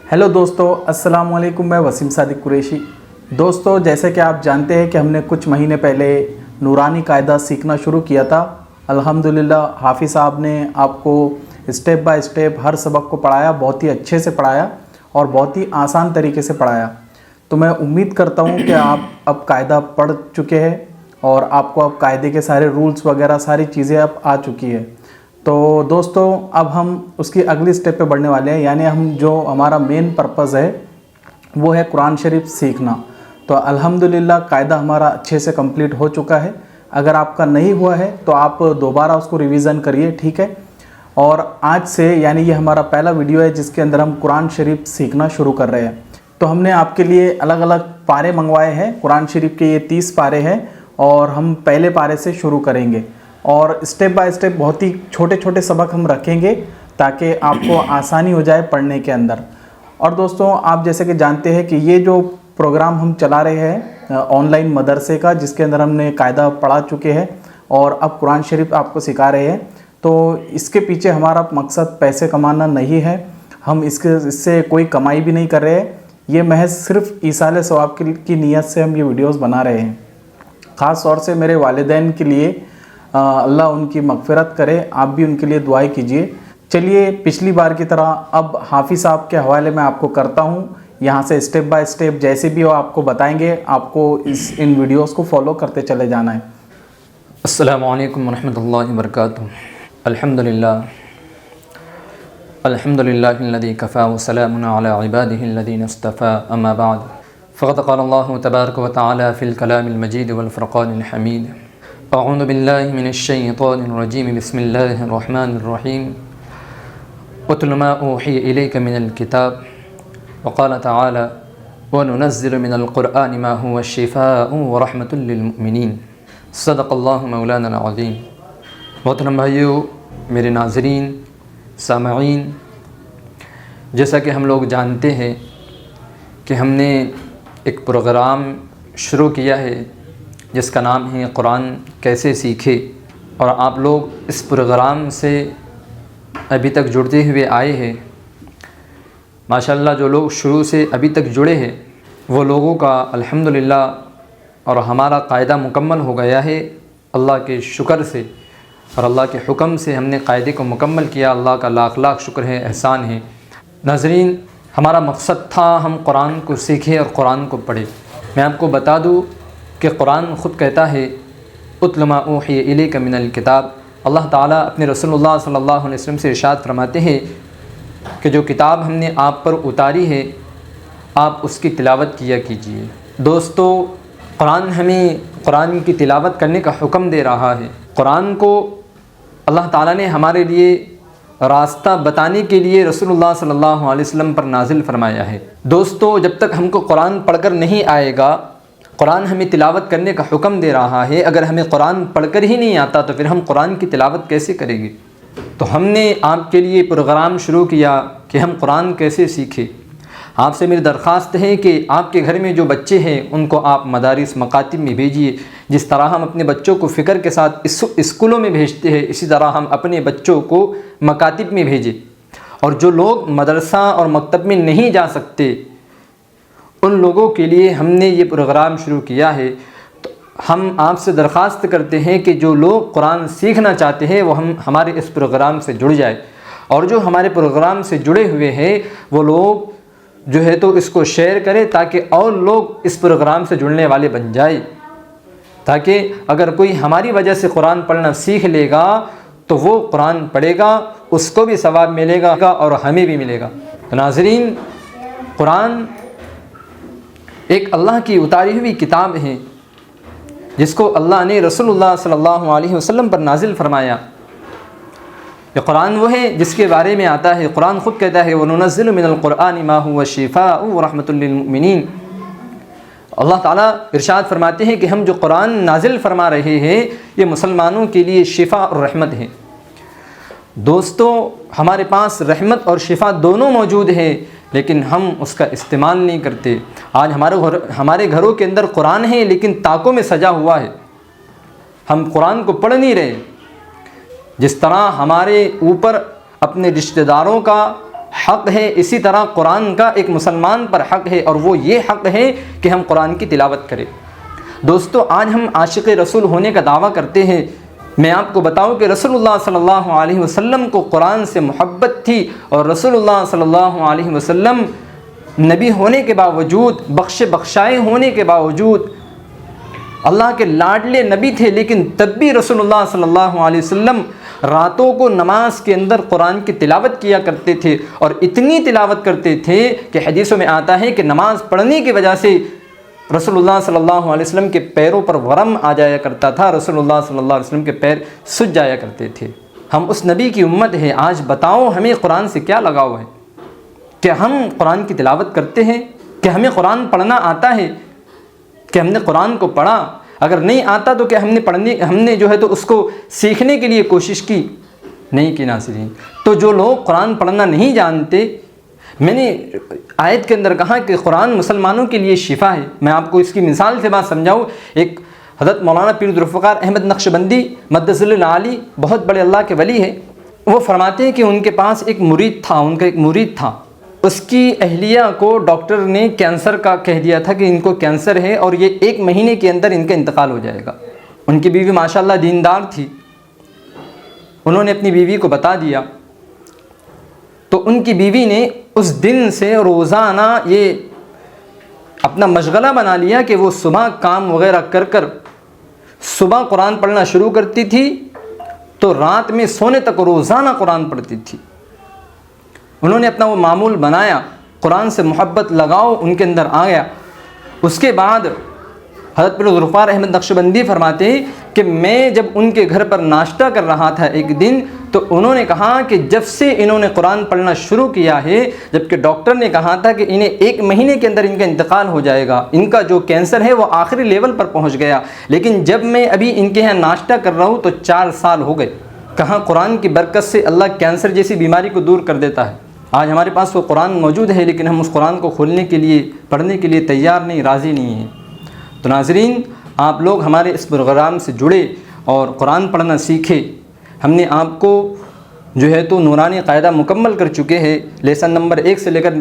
Hello दोस्तों, अस्सलाम वालेकुम। मैं वसीम सादिक कुरैशी। दोस्तों, जैसे कि आप जानते हैं कि हमने कुछ महीने पहले नूरानी कायदा सीखना शुरू किया था। अल्हम्दुलिल्लाह हाफ़िज़ साहब ने आपको स्टेप बाय स्टेप हर सबक को पढ़ाया, बहुत ही अच्छे से पढ़ाया और बहुत ही आसान तरीके से पढ़ाया। तो मैं उम्मीद करता हूँ कि आप अब कायदा पढ़ चुके हैं और आपको अब कायदे के सारे रूल्स वगैरह सारी चीज़ें अब आ चुकी है। तो दोस्तों, अब हम उसकी अगली स्टेप पे बढ़ने वाले हैं, यानी हम जो हमारा मेन पर्पज़ है वो है कुरान शरीफ सीखना। तो अल्हम्दुलिल्लाह कायदा हमारा अच्छे से कंप्लीट हो चुका है। अगर आपका नहीं हुआ है तो आप दोबारा उसको रिवीज़न करिए, ठीक है। और आज से यानी ये हमारा पहला वीडियो है जिसके अंदर हम कुरान शरीफ सीखना शुरू कर रहे हैं। तो हमने आपके लिए अलग अलग पारे मंगवाए हैं। कुरान शरीफ के ये 30 पारे हैं और हम पहले पारे से शुरू करेंगे और स्टेप बाय स्टेप बहुत ही छोटे छोटे सबक हम रखेंगे ताकि आपको आसानी हो जाए पढ़ने के अंदर। और दोस्तों, आप जैसे कि जानते हैं कि ये जो प्रोग्राम हम चला रहे हैं ऑनलाइन मदरसे का, जिसके अंदर हमने कायदा पढ़ा चुके हैं और अब कुरान शरीफ आपको सिखा रहे हैं, तो इसके पीछे हमारा मकसद पैसे कमाना नहीं है। हम इससे कोई कमाई भी नहीं कर रहे हैं। ये महज सिर्फ ईसाले सवाब की नीयत से हम ये वीडियोस बना रहे हैं। ख़ास तौर से मेरे वालिदैन के लिए अल्लाह उनकी मग़फ़िरत करे, आप भी उनके लिए दुआएं कीजिए। चलिए, पिछली बार की तरह अब हाफ़िज़ साहब के हवाले में आपको करता हूँ। यहाँ से स्टेप बाय स्टेप जैसे भी हो आपको बताएंगे, आपको इन वीडियोस को फॉलो करते चले जाना है। अस्सलामु अलैकुम वरहमतुल्लाहि वबरकातुहू। अल्हम्दुलिल्लाहिल्लज़ी कफ़ा व सलामुन अला इबादिहिल्लज़ीना इस्तफ़ा, अम्मा बाद। फ़क़द क़ाल अल्लाहु तबारक व तआला फ़िल कलामिल मजीद वल फ़ुरक़ानिल हमीद। अऊज़ु बिल्लाहि मिनश शैतानिर रजीम। बिस्मिल्लाहिर रहमानिर रहीम। उत्लु मा ऊहिय इलैका मिनल किताब व क़ाल तआला व नुनज़्ज़िलु मिनल क़ुरआनि मा हुवा शिफ़ाअun व रहमतुल लिल मुमिनीन। सदक़ल्लाहु मौलाना अज़ीम। मोहतरम भाइयों, मेरे नाज़रीन, सामईन, जैसा कि हम लोग जानते हैं कि हमने एक प्रोग्राम शुरू किया है जिसका नाम है कुरान कैसे सीखे, और आप लोग इस प्रोग्राम से अभी तक जुड़ते हुए आए हैं। माशाअल्लाह जो लोग शुरू से अभी तक जुड़े हैं वो लोगों का अल्हम्दुलिल्लाह और हमारा कायदा मुकम्मल हो गया है अल्लाह के शुक्र से, और अल्लाह के हुक्म से हमने कायदे को मुकम्मल किया। अल्लाह का लाख लाख शुक्र है, एहसान है। नाज़रीन, हमारा मकसद था हम कुरान को सीखें और कुरान को पढ़ें। मैं आपको बता दूं कि कुरान ख़ुद कहता है उत्लु मा ऊहिय इलैका मिनल किताब। अल्लाह ताला अपने रसूलुल्लाह सल्लल्लाहु अलैहि वसल्लम से इरशाद फरमाते हैं कि जो किताब हमने आप पर उतारी है आप उसकी तिलावत किया कीजिए। दोस्तों, कुरान हमें कुरान की तिलावत करने का हुक्म दे रहा है। कुरान को अल्लाह ताला ने हमारे लिए रास्ता बताने के लिए रसूलुल्लाह सल्लल्लाहु अलैहि वसल्लम पर नाजिल फरमाया है। दोस्तों, जब तक हमको कुरान पढ़कर नहीं आएगा, कुरान हमें तिलावत करने का हुक्म दे रहा है, अगर हमें कुरान पढ़कर ही नहीं आता तो फिर हम कुरान की तिलावत कैसे करेंगे। तो हमने आपके लिए प्रोग्राम शुरू किया कि हम कुरान कैसे सीखें। आपसे मेरी दरख्वास्त है कि आपके घर में जो बच्चे हैं उनको आप मदारिस मकातिब में भेजिए। जिस तरह हम अपने बच्चों को फ़िक्र के साथ स्कूलों में भेजते हैं, इसी तरह हम अपने बच्चों को मकातिब में भेजें। और जो लोग मदरसा और मकतब में नहीं जा सकते उन लोगों के लिए हमने ये प्रोग्राम शुरू किया है। तो हम आपसे दरख्वास्त करते हैं कि जो लोग कुरान सीखना चाहते हैं वो हमारे इस प्रोग्राम से जुड़ जाए, और जो हमारे प्रोग्राम से जुड़े हुए हैं वो लोग जो है तो इसको शेयर करें ताकि और लोग इस प्रोग्राम से जुड़ने वाले बन जाए, ताकि अगर कोई हमारी वजह से कुरान पढ़ना सीख लेगा तो वो कुरान पढ़ेगा, उसको भी सवाब मिलेगा और हमें भी मिलेगा। तो नाज़रीन, कुरान एक अल्लाह की उतारी हुई किताब है जिसको अल्लाह ने रसूलुल्लाह सल्लल्लाहु अलैहि वसल्लम पर नाजिल फरमाया। ये कुरान वो है जिसके बारे में आता है, कुरान ख़ुद कहता है व नुनज़्ज़िलु मिनल क़ुरआनि मा हुवा शिफ़ाअun व रहमतुल लिल मुमिनीन। अल्लाह ताला इरशाद फरमाते हैं कि हम जो कुरान नाजिल फरमा रहे हैं ये मुसलमानों के लिए शिफ़ा और रहमत है। दोस्तों, हमारे पास रहमत और शिफ़ा दोनों मौजूद है, लेकिन हम उसका इस्तेमाल नहीं करते। आज हमारे घरों के अंदर कुरान है लेकिन ताकों में सजा हुआ है, हम कुरान को पढ़ नहीं रहे। जिस तरह हमारे ऊपर अपने रिश्तेदारों का حق ہے، اسی طرح قرآن کا ایک مسلمان پر حق ہے، اور وہ یہ حق ہے کہ ہم قرآن کی تلاوت کریں۔ دوستو، آج ہم عاشق رسول ہونے کا دعویٰ کرتے ہیں۔ میں آپ کو بتاؤں کہ رسول اللہ صلی اللہ علیہ وسلم کو قرآن سے محبت تھی، اور رسول اللہ صلی اللہ علیہ وسلم نبی ہونے کے باوجود، بخشائے ہونے کے باوجود اللہ کے لاڈلے نبی تھے، لیکن تب بھی رسول اللہ صلی اللہ علیہ وسلم راتوں کو نماز کے اندر قرآن کی تلاوت کیا کرتے تھے، اور اتنی تلاوت کرتے تھے کہ حدیثوں میں آتا ہے کہ نماز پڑھنے کی وجہ سے رسول اللہ صلی اللہ علیہ وسلم کے پیروں پر ورم آ جایا کرتا تھا، رسول اللہ صلی اللہ علیہ وسلم کے پیر سج جایا کرتے تھے۔ ہم اس نبی کی امت ہے، آج بتاؤ ہمیں قرآن سے کیا لگاؤ ہے؟ کہ ہم قرآن کی تلاوت کرتے ہیں؟ کہ ہمیں قرآن پڑھنا آتا ہے؟ کہ ہم نے قرآن کو پڑھا؟ اگر نہیں آتا تو کہ ہم نے جو ہے تو اس کو سیکھنے کے لیے کوشش کی؟ نہیں کی ناظرین۔ تو جو لوگ قرآن پڑھنا نہیں جانتے، میں نے آیت کے اندر کہا کہ قرآن مسلمانوں کے لیے شفا ہے۔ میں آپ کو اس کی مثال سے بات سمجھاؤں۔ ایک حضرت مولانا پیر ذوالفقار احمد نقشبندی مدث العالی، بہت بڑے اللہ کے ولی ہیں، وہ فرماتے ہیں کہ ان کے پاس ایک مرید تھا، اس کی اہلیہ کو ڈاکٹر نے کینسر کا کہہ دیا تھا کہ ان کو کینسر ہے اور یہ 1 مہینے کے اندر ان کا انتقال ہو جائے گا۔ ان کی بیوی ماشاءاللہ دیندار تھی، انہوں نے اپنی بیوی کو بتا دیا، تو ان کی بیوی نے اس دن سے روزانہ یہ اپنا مشغلہ بنا لیا کہ وہ صبح کام وغیرہ کر صبح قرآن پڑھنا شروع کرتی تھی، تو رات میں سونے تک روزانہ قرآن پڑھتی تھی۔ انہوں نے اپنا وہ معمول بنایا، قرآن سے محبت لگاؤ ان کے اندر آ گیا۔ اس کے بعد حضرت پیر ذوالفقار احمد نقشبندی فرماتے ہیں کہ میں جب ان کے گھر پر ناشتہ کر رہا تھا ایک دن، تو انہوں نے کہا کہ جب سے انہوں نے قرآن پڑھنا شروع کیا ہے، جبکہ ڈاکٹر نے کہا تھا کہ انہیں 1 مہینے کے اندر ان کا انتقال ہو جائے گا، ان کا جو کینسر ہے وہ آخری لیول پر پہنچ گیا، لیکن جب میں ابھی ان کے یہاں ناشتہ کر رہا ہوں تو 4 سال ہو گئے۔ کہاں قرآن کی برکت سے اللہ کینسر جیسی بیماری کو دور کر دیتا ہے۔ آج ہمارے پاس وہ قرآن موجود ہے، لیکن ہم اس قرآن کو کھولنے کے لیے، پڑھنے کے لیے تیار نہیں، راضی نہیں ہیں۔ تو ناظرین، آپ لوگ ہمارے اس پروگرام سے جڑے اور قرآن پڑھنا سیکھے۔ ہم نے آپ کو جو ہے تو نورانی قاعدہ مکمل کر چکے ہیں، لیسن نمبر 1 سے لے کر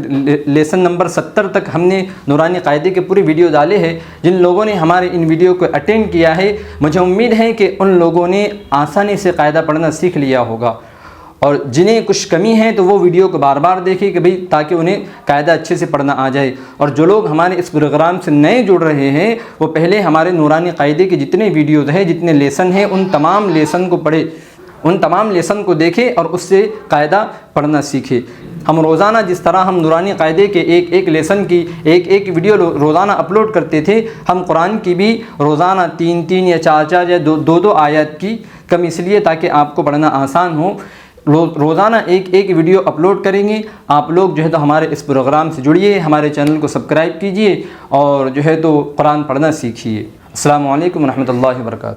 لیسن نمبر 70 تک ہم نے نورانی قاعدے کے پوری ویڈیو ڈالے ہیں۔ جن لوگوں نے ہمارے ان ویڈیو کو اٹینڈ کیا ہے، مجھے امید ہے کہ ان لوگوں نے آسانی سے قاعدہ پڑھنا سیکھ لیا ہوگا، اور جنہیں کچھ کمی ہے تو وہ ویڈیو کو بار بار دیکھیں کہ بھئی تاکہ انہیں قاعدہ اچھے سے پڑھنا آ جائے۔ اور جو لوگ ہمارے اس پروگرام سے نئے جڑ رہے ہیں، وہ پہلے ہمارے نورانی قاعدے کے جتنے ویڈیوز ہیں، جتنے لیسن ہیں، ان تمام لیسن کو پڑھے، ان تمام لیسن کو دیکھیں اور اس سے قاعدہ پڑھنا سیکھے۔ ہم روزانہ جس طرح ہم نورانی قاعدے کے ایک لیسن کی ایک ویڈیو روزانہ اپلوڈ کرتے تھے، ہم قرآن کی بھی روزانہ 3 یا 4 یا 2 آیات کی، کم اس لیے تاکہ آپ کو پڑھنا آسان ہو۔ روزانہ ایک ویڈیو اپلوڈ کریں گے۔ آپ لوگ جو ہے تو ہمارے اس پروگرام سے جڑیے، ہمارے چینل کو سبسکرائب کیجئے اور جو ہے تو قرآن پڑھنا سیکھیے۔ السلام علیکم ورحمۃ اللہ وبرکاتہ۔